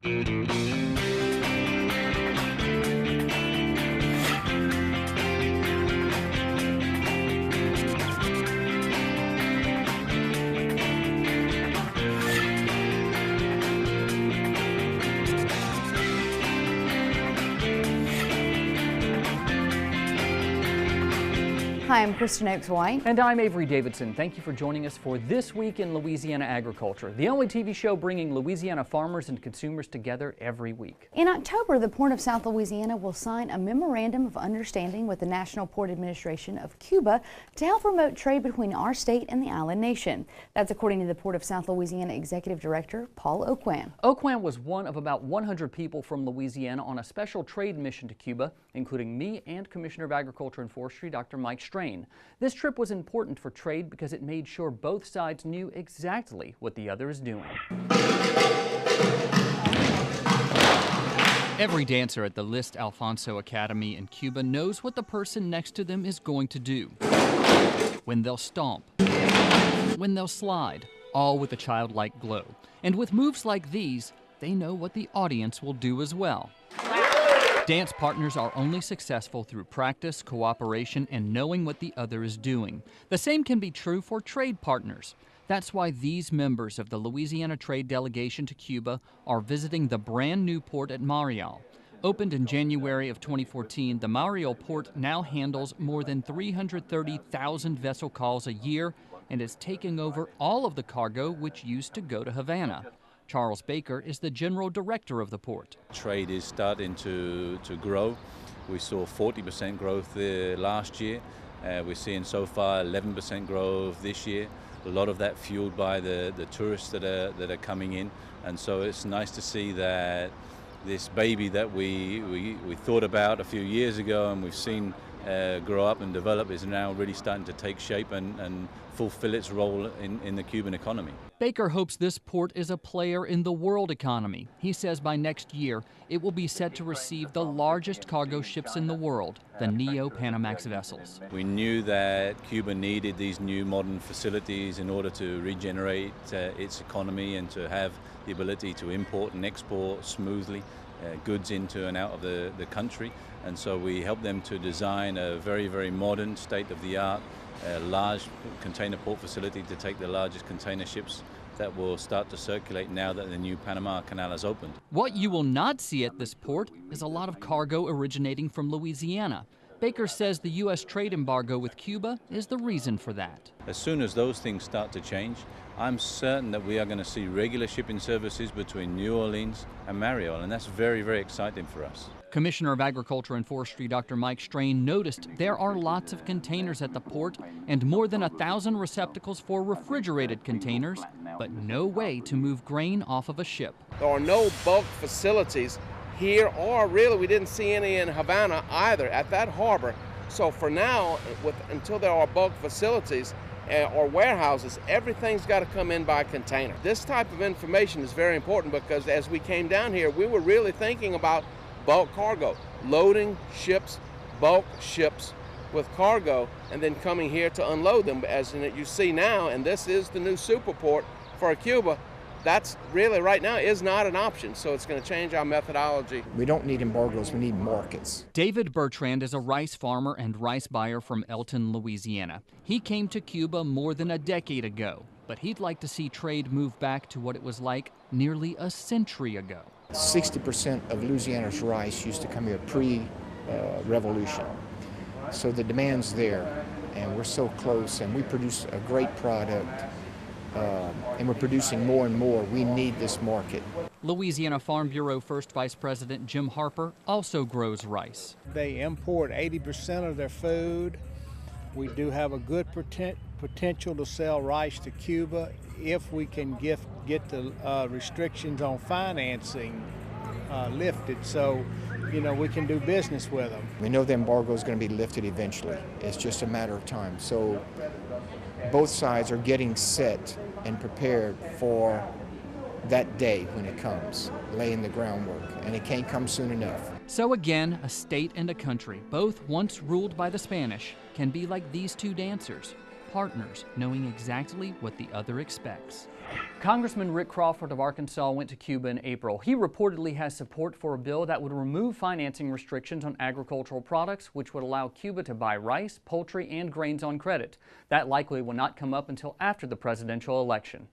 Hi, I'm Kristen Aucoin. And I'm Avery Davidson. Thank you for joining us for This Week in Louisiana Agriculture, the only TV show bringing Louisiana farmers and consumers together every week. In October, the Port of South Louisiana will sign a memorandum of understanding with the National Port Administration of Cuba to help promote trade between our state and the island nation. That's according to the Port of South Louisiana Executive Director, Paul Aucoin. Aucoin was one of about 100 people from Louisiana on a special trade mission to Cuba, including me and Commissioner of Agriculture and Forestry, Dr. Mike Strain. This trip was important for trade because it made sure both sides knew exactly what the other is doing. Every dancer at the List Alfonso Academy in Cuba knows what the person next to them is going to do. When they'll stomp, when they'll slide, all with a childlike glow. And with moves like these, they know what the audience will do as well. Dance partners are only successful through practice, cooperation, and knowing what the other is doing. The same can be true for trade partners. That's why these members of the Louisiana Trade Delegation to Cuba are visiting the brand new port at Marial. Opened in January of 2014, the Marial port now handles more than 330,000 vessel calls a year and is taking over all of the cargo which used to go to Havana. Charles Baker is the general director of the port. Trade is starting to grow. We saw 40% growth last year. We're seeing so far 11% growth this year. A lot of that fueled by the tourists that are coming in. And so it's nice to see that this baby that we thought about a few years ago and we've seen grow up and develop is now really starting to take shape and fulfill its role in the Cuban economy. Baker hopes this port is a player in the world economy. He says by next year, it will be set to receive the largest cargo ships in the world, the Neo-Panamax vessels. We knew that Cuba needed these new modern facilities in order to regenerate its economy and to have the ability to import and export smoothly goods into and out of the country. And so we helped them to design a very, very modern, state-of-the-art, large container port facility to take the largest container ships that will start to circulate now that the new Panama Canal has opened. What you will not see at this port is a lot of cargo originating from Louisiana. Baker says the U.S. trade embargo with Cuba is the reason for that. As soon as those things start to change, I'm certain that we are going to see regular shipping services between New Orleans and Mariel, and that's very, very exciting for us. Commissioner of Agriculture and Forestry Dr. Mike Strain noticed there are lots of containers at the port and more than 1,000 receptacles for refrigerated containers, but no way to move grain off of a ship. There are no bulk facilities here, or really we didn't see any in Havana either at that harbor. So for now, until there are bulk facilities or warehouses, everything's got to come in by container. This type of information is very important because as we came down here, we were really thinking about bulk cargo, loading ships, bulk ships with cargo, and then coming here to unload them. As you see now, and this is the new super port for Cuba, that's really right now is not an option, so it's going to change our methodology. We don't need embargoes, we need markets. David Bertrand is a rice farmer and rice buyer from Elton, Louisiana. He came to Cuba more than a decade ago, but he'd like to see trade move back to what it was like nearly a century ago. 60% of Louisiana's rice used to come here pre-revolution. So the demand's there, and we're so close, and we produce a great product, and we're producing more and more. We need this market. Louisiana Farm Bureau First Vice President Jim Harper also grows rice. They import 80% of their food. We do have a good potential to sell rice to Cuba if we can get the restrictions on financing lifted, so we can do business with them. We know the embargo is going to be lifted eventually. It's just a matter of time. So both sides are getting set and prepared for that day when it comes, laying the groundwork, and it can't come soon enough. So again, a state and a country, both once ruled by the Spanish, can be like these two dancers, partners knowing exactly what the other expects. Congressman Rick Crawford of Arkansas went to Cuba in April. He reportedly has support for a bill that would remove financing restrictions on agricultural products, which would allow Cuba to buy rice, poultry, and grains on credit. That likely will not come up until after the presidential election.